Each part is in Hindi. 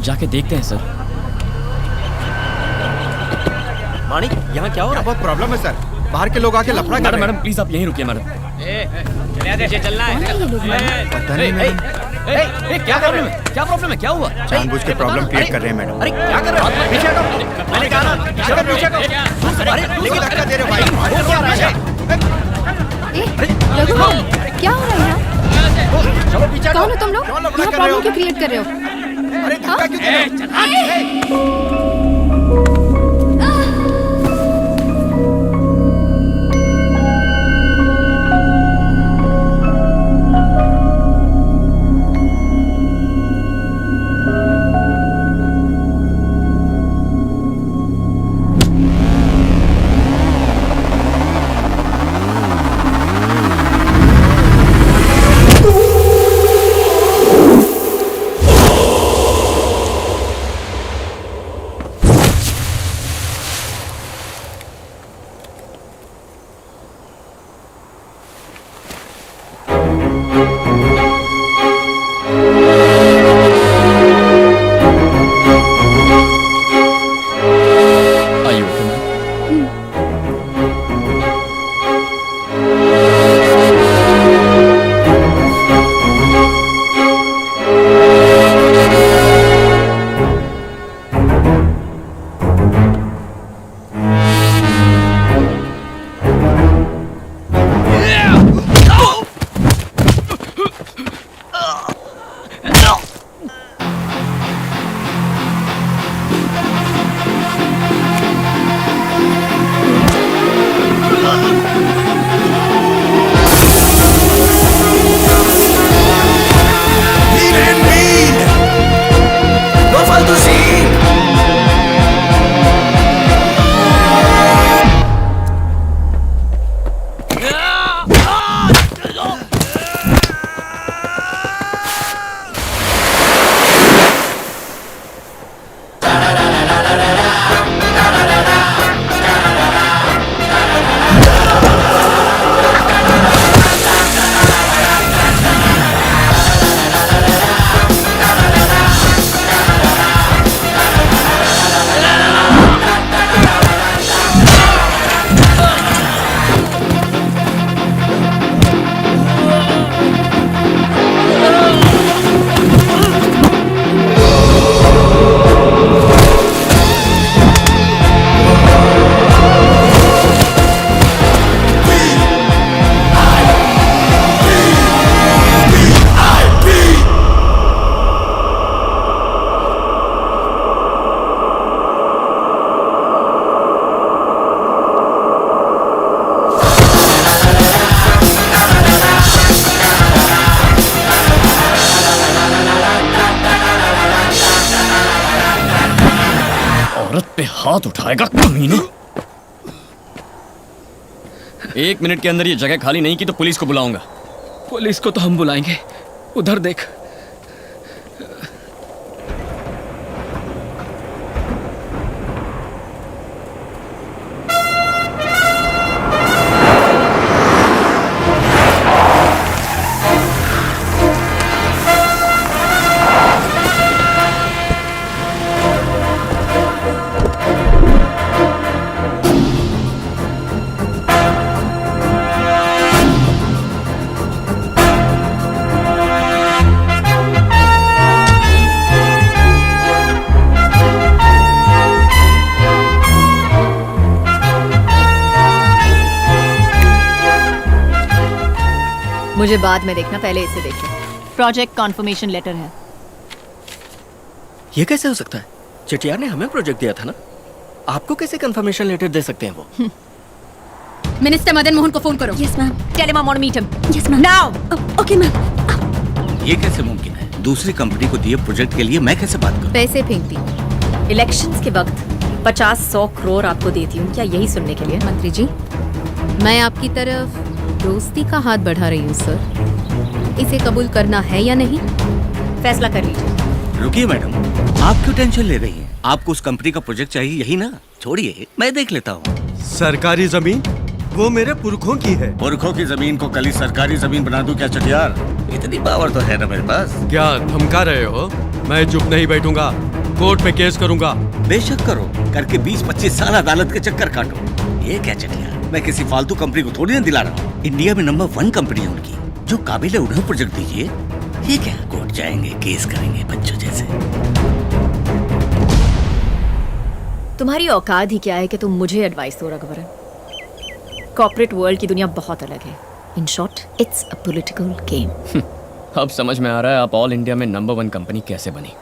जाके देखते हैं सर। माणिक, यहाँ क्या हो रहा है? बहुत प्रॉब्लम है सर, बाहर के लोग आके लफड़ा कर मैडम रहे हैं। मैडम प्लीज आप यहीं रुकिए मैडम। चलना है। पता नहीं मैडम, क्या प्रॉब्लम है? क्या प्रॉब्लम है? क्या हुआ? जानबूझ के प्रॉब्लम क्रिएट कर रहे हैं मैडम। अरे क्या कर रहे हो? पीछे हटो। मैंने कहा ना, पीछे हटो, पीछे हटो। अरे लेकिन धक्का दे रहे हो भाई। हो क्या रहा है? रघु, क्या हो रहा है यहाँ? चलो पीछे हटो। कौन हो तुम लोग? क्यों लफड़ा यहाँ कर रहे हो? प्रॉब्लम क्यों क्रिएट कर रहे हो? अरे धक्का क्यों दे रहे हो? आइए ओके मैम। औरत पे हाथ उठाएगा कमीना। 1 मिनट के अंदर ये जगह खाली नहीं की तो पुलिस को बुलाऊंगा। पुलिस को तो हम बुलाएंगे, उधर देख। मुझे बाद में देखना, पहले इसे देखो। प्रोजेक्ट कॉन्फर्मेशन लेटर है। ये कैसे हो सकता है? चटियार ने हमें प्रोजेक्ट दिया था ना, आपको कैसे कंफर्मेशन लेटर दे सकते हैं वो? मिनिस्टर मदन मोहन को फोन करो। Yes ma'am. Tell him I want to meet him. Yes ma'am. Now. Okay ma'am. ये कैसे मुमकिन है? दूसरी कंपनी को दिए प्रोजेक्ट के लिए मैं कैसे बात करूं? पैसे फेंकती। इलेक्शंस के वक्त 50-100 करोड़ आपको देती हूँ, क्या यही सुनने के लिए? मंत्री जी, मैं आपकी तरफ दोस्ती का हाथ बढ़ा रही हूँ सर। इसे कबूल करना है या नहीं? फैसला कर लीजिए। रुकिए मैडम, आप क्यों टेंशन ले रही हैं? आपको उस कंपनी का प्रोजेक्ट चाहिए, यही ना? छोड़िए, मैं देख लेता हूँ। सरकारी जमीन वो मेरे पुरखों की है। पुरखों की जमीन को कल ही सरकारी जमीन बना दूं क्या चटियार? इतनी पावर तो है ना मेरे पास। क्या धमका रहे हो? मैं चुप नहीं बैठूंगा। कोर्ट में केस करूंगा। बेशक करो, करके 20-25 साल अदालत के चक्कर काटो। ये क्या चटिया, मैं किसी फालतू कंपनी को थोड़ी ना दिला रहा हूँ। इंडिया में नंबर 1 कंपनी है उनकी, जो काबिल है उन्हें प्रोजेक्ट दीजिए। ये क्या कोर्ट जाएंगे, केस करेंगे बच्चों जैसे। तुम्हारी औकात ही क्या है कि तुम मुझे एडवाइस दो रघुवरन। कॉर्पोरेट वर्ल्ड की दुनिया बहुत अलग है। In short, it's a political game. अब समझ में आ रहा है आप ऑल इंडिया में नंबर 1 कंपनी कैसे बनी।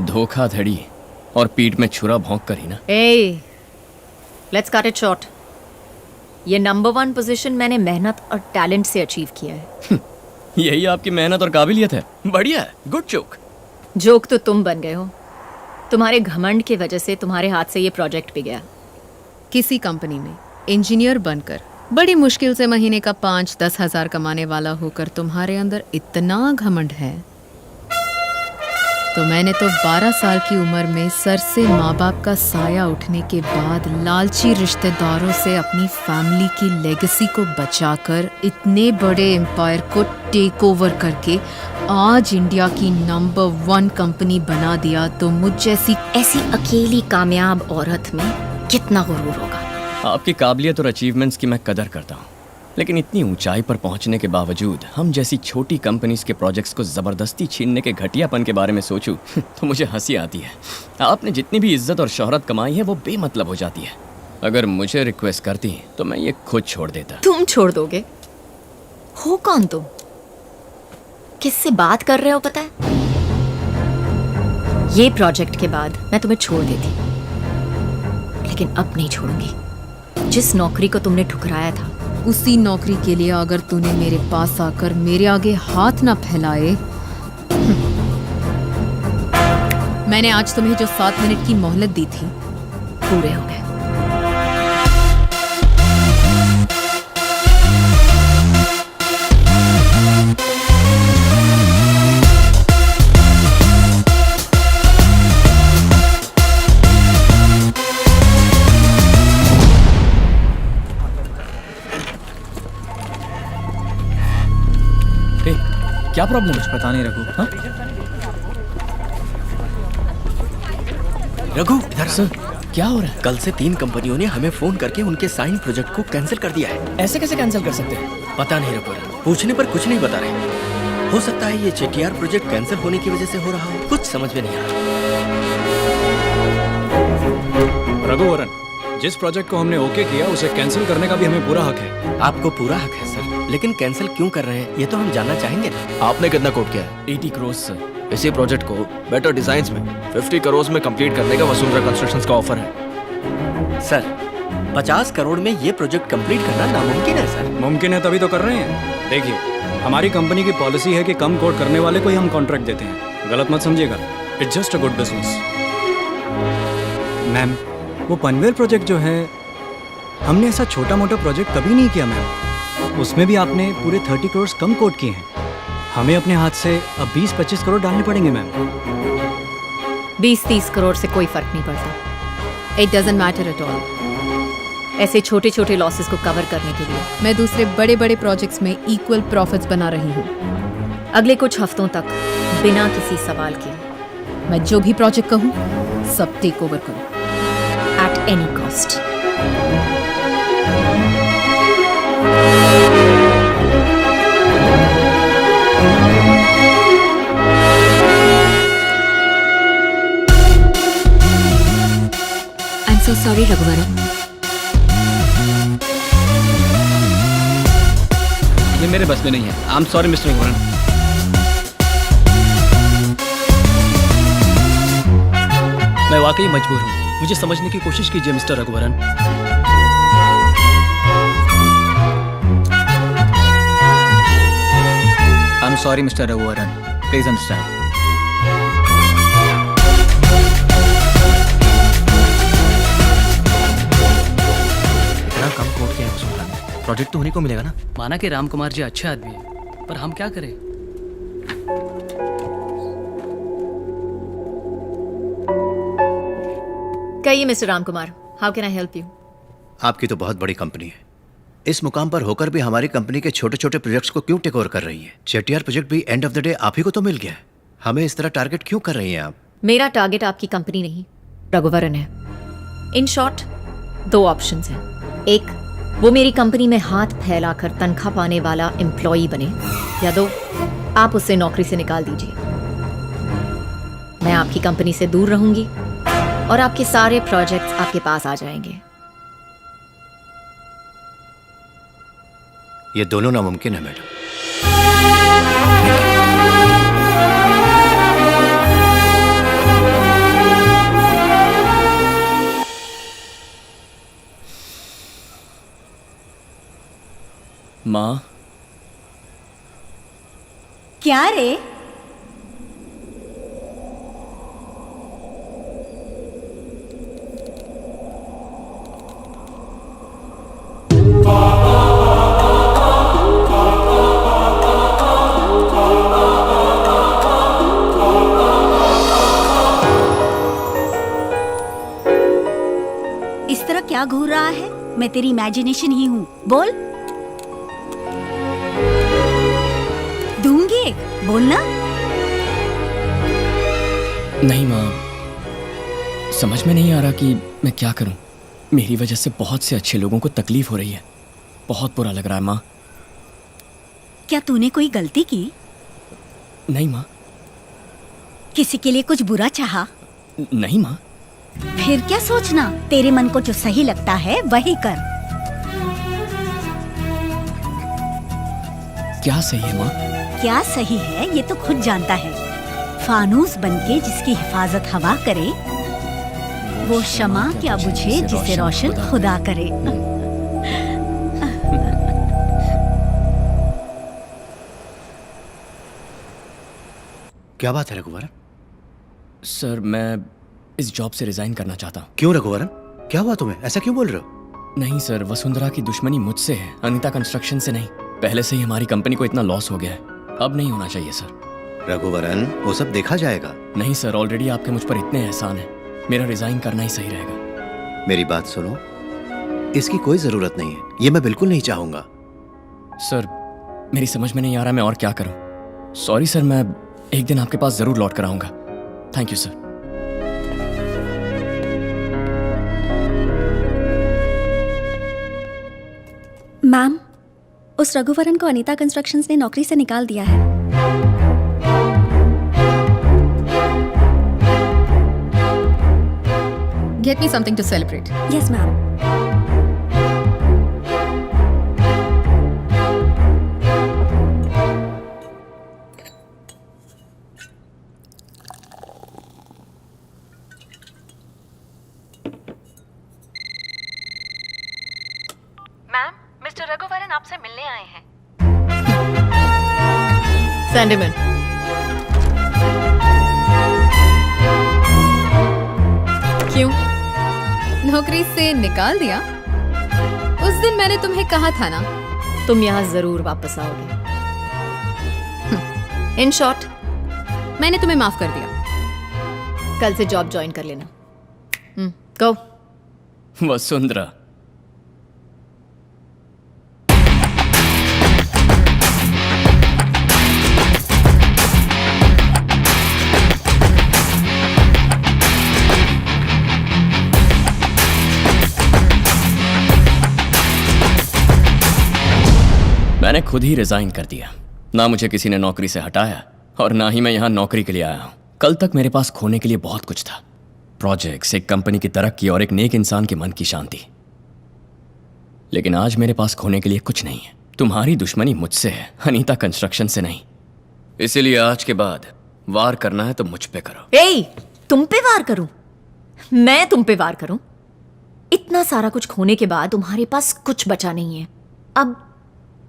धोखाधड़ी और पीठ में छुरा भोंक कर ही ना। ए, लेट्स कट इट शॉर्ट। ये नंबर 1 पोजीशन मैंने मेहनत और टैलेंट से अचीव किया है। यही आपकी मेहनत और काबिलियत है। बढ़िया है, गुड जोक। जोक तो तुम बन गए हो। तुम्हारे घमंड की वजह से तुम्हारे हाथ से ये प्रोजेक्ट भी गया। किसी कंपनी में इंजीनियर बनकर बड़ी मुश्किल से महीने का 5-10 हजार कमाने वाला होकर तुम्हारे अंदर इतना घमंड है, तो मैंने तो 12 साल की उम्र में सर से माँ बाप का साया उठने के बाद लालची रिश्तेदारों से अपनी फैमिली की लेगेसी को बचाकर इतने बड़े एम्पायर को टेक ओवर करके आज इंडिया की नंबर 1 कंपनी बना दिया, तो मुझ जैसी ऐसी अकेली कामयाब औरत में कितना गुरूर होगा। आपकी काबिलियत और अचीवमेंट्स की मैं कदर करता हूँ, लेकिन इतनी ऊंचाई पर पहुंचने के बावजूद हम जैसी छोटी कंपनीज के प्रोजेक्ट्स को ज़बरदस्ती छीनने के घटियापन के बारे में सोचूं तो मुझे हंसी आती है। आपने जितनी भी इज्जत और शोहरत कमाई है वो बेमतलब हो जाती है। अगर मुझे रिक्वेस्ट करती तो मैं ये खुद छोड़ देता। तुम छोड़ दोगे? हो कौन तुम? किससे बात कर रहे हो पता है? ये प्रोजेक्ट के बाद मैं तुम्हें छोड़ देती, लेकिन अब नहीं छोड़ूंगी। जिस नौकरी को तुमने ठुकराया था, उसी नौकरी के लिए अगर तूने मेरे पास आकर मेरे आगे हाथ ना फैलाए। मैंने आज तुम्हें जो 7 मिनट की मोहलत दी थी पूरे हो गए। क्या प्रॉब्लम है? पता नहीं रघु। हाँ? रघु इधर सर, क्या हो रहा है? कल से 3 कंपनियों ने हमें फोन करके उनके साइन प्रोजेक्ट को कैंसिल कर दिया है। ऐसे कैसे कैंसिल कर सकते हैं? पता नहीं रघु, पूछने पर कुछ नहीं बता रहे। हो सकता है ये चेटीआर प्रोजेक्ट कैंसिल होने की वजह से हो रहा हो, कुछ समझ में नहीं आ रहा। रघुवरन, जिस प्रोजेक्ट को हमने ओके किया उसे कैंसिल करने का भी हमें पूरा हक है। आपको पूरा हक है सर, लेकिन कैंसिल क्यों कर रहे हैं ये तो हम जानना चाहेंगे ना। आपने कितना कोट किया है? 80 करोड़ सर। इसी प्रोजेक्ट को बेटर डिजाइन्स में 50 करोड़ में कंप्लीट करने का वसुंधरा कंस्ट्रक्शंस का ऑफर है। सर 50 करोड़ में ये प्रोजेक्ट कंप्लीट करना नामुमकिन है सर। मुमकिन है तभी तो कर रहे हैं। देखिए, हमारी कंपनी की पॉलिसी है कि कम कोट करने वाले को ही हम कॉन्ट्रैक्ट देते हैं। गलत मत समझिएगा, it's just a good business. Ma'am, वो पनवेल प्रोजेक्ट जो है, हमने ऐसा छोटा मोटा प्रोजेक्ट कभी नहीं किया मैम। उसमें भी आपने पूरे 30 करोड़ कम कोट किए हैं। हमें अपने हाथ से अब 20-25 करोड़ डालने पड़ेंगे मैम। 20-30 करोड़ से कोई फर्क नहीं पड़ता। It doesn't matter at all. ऐसे छोटे छोटे लॉसेस को कवर करने के लिए मैं दूसरे बड़े बड़े प्रोजेक्ट्स में इक्वल प्रॉफिट्स बना रही हूँ। अगले कुछ हफ्तों तक बिना किसी सवाल के मैं जो भी प्रोजेक्ट कहूँ सब टेक ओवर करूँ, at any cost. I am so sorry Raghuvaran. ये मेरे बस में नहीं है। I am sorry mister Raghuvaran. मैं वाकई मजबूर हूँ, मुझे समझने की कोशिश कीजिए mister Raghuvaran. I am sorry mister Raghuvaran, please understand. इतना कम कोट किया है वसुंधरा ने, प्रोजेक्ट तो उन्हीं को मिलेगा ना। माना कि राम कुमार जी अच्छे आदमी हैं, पर हम क्या करें? कहिए mister Ram Kumar, how can I help you? आपकी तो बहुत बड़ी कंपनी है, इस मुकाम पर होकर भी हमारी कंपनी के छोटे छोटे प्रोजेक्ट्स को क्यों टेक ओवर कर रही है? चेटीआर प्रोजेक्ट भी एंड ऑफ द डे आप ही को तो मिल गया है, हमें इस तरह टारगेट क्यों कर रही हैं आप? मेरा टारगेट आपकी कंपनी नहीं रघुवरन है। इन शॉर्ट 2 ऑप्शंस हैं। एक, वो मेरी कंपनी में हाथ फैलाकर तनख्वाह पाने वाला एम्प्लॉई बने, या 2, आप उसे नौकरी से निकाल दीजिए। मैं आपकी कंपनी से दूर रहूंगी और आपके सारे प्रोजेक्ट्स आपके पास आ जाएंगे। ये दोनों नामुमकिन है मैडम। माँ, क्या रे? इस तरह क्या घूर रहा है? मैं तेरी इमेजिनेशन ही हूँ। बोल। दूंगी एक, बोलना। नहीं माँ, समझ में नहीं आ रहा कि मैं क्या करूं। मेरी वजह से बहुत से अच्छे लोगों को तकलीफ हो रही है। बहुत बुरा लग रहा है माँ। क्या तूने कोई गलती की? नहीं माँ। किसी के लिए कुछ बुरा चाहा? नहीं माँ। फिर क्या सोचना, तेरे मन को जो सही लगता है वही कर। क्या सही है माँ? क्या सही है ये तो खुद जानता है। फानूस बनके जिसकी हिफाजत हवा करे, वो शमा क्या बुझे जिसे रोशन खुदा करे। क्या बात है रघुवरन? सर, मैं इस जॉब से रिजाइन करना चाहता हूँ। क्यों रघुवरन, क्या हुआ तुम्हें? ऐसा क्यों बोल रहे हो? नहीं सर, वसुंधरा की दुश्मनी मुझसे है, अनीता कंस्ट्रक्शन से नहीं। पहले से ही हमारी कंपनी को इतना लॉस हो गया है, अब नहीं होना चाहिए सर। रघुवरन, वो सब देखा जाएगा। नहीं सर, ऑलरेडी आपके मुझ पर इतने एहसान है, मेरा रिजाइन करना ही सही रहेगा। मेरी बात सुनो, इसकी कोई जरूरत नहीं है, ये मैं बिल्कुल नहीं चाहूंगा। सर, मेरी समझ में नहीं आ रहा मैं और क्या करूं। सॉरी सर, मैं एक दिन आपके पास जरूर लौट कर आऊंगा। Thank you sir. मैम, उस रघुवरन को अनीता कंस्ट्रक्शंस ने नौकरी से निकाल दिया है। Get me something to celebrate. Yes ma'am. Ma'am, mister Raghuvaran आपसे मिलने आए हैं। Send him in. क्यों? नौकरी से निकाल दिया? उस दिन मैंने तुम्हें कहा था ना, तुम यहाँ जरूर वापस आओगे। इन शॉर्ट, मैंने तुम्हें माफ कर दिया। कल से जॉब ज्वाइन कर लेना। गो। वसुंधरा, मैंने खुद ही रिजाइन कर दिया। ना मुझे किसी ने नौकरी से हटाया और ना ही मैं यहाँ नौकरी के लिए आया हूँ। कल तक मेरे पास खोने के लिए बहुत कुछ था, प्रोजेक्ट्स, एक कंपनी की तरक्की और एक नेक इंसान के मन की शांति। लेकिन आज मेरे पास खोने के लिए कुछ नहीं है। तुम्हारी दुश्मनी मुझसे है, अनीता कंस्ट्रक्शन से नहीं। इसीलिए आज के बाद वार करना है तो मुझ पे करो। ए, तुम पे वार करूं? मैं तुम पे वार करूं? इतना सारा कुछ खोने के बाद तुम्हारे पास कुछ बचा नहीं है। अब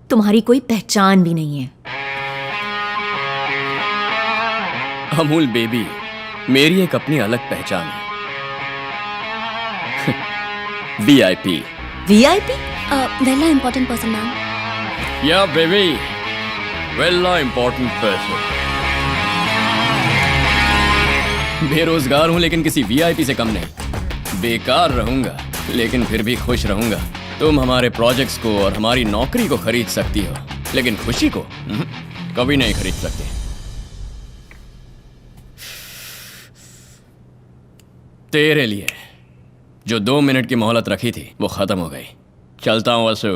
तुम्हारी कोई पहचान भी नहीं है। अमूल बेबी, मेरी एक अपनी अलग पहचान है। VIP। VIP? वेला इम्पोर्टेंट पर्सन मैम। या बेबी, वेला इम्पोर्टेंट पर्सन। बेरोजगार हूं लेकिन किसी VIP से कम नहीं। बेकार रहूंगा लेकिन फिर भी खुश रहूंगा। तुम हमारे प्रोजेक्ट्स को और हमारी नौकरी को खरीद सकती हो, लेकिन खुशी को कभी नहीं खरीद सकते। तेरे लिए जो 2 मिनट की मोहलत रखी थी वो खत्म हो गई। चलता हूँ वसु।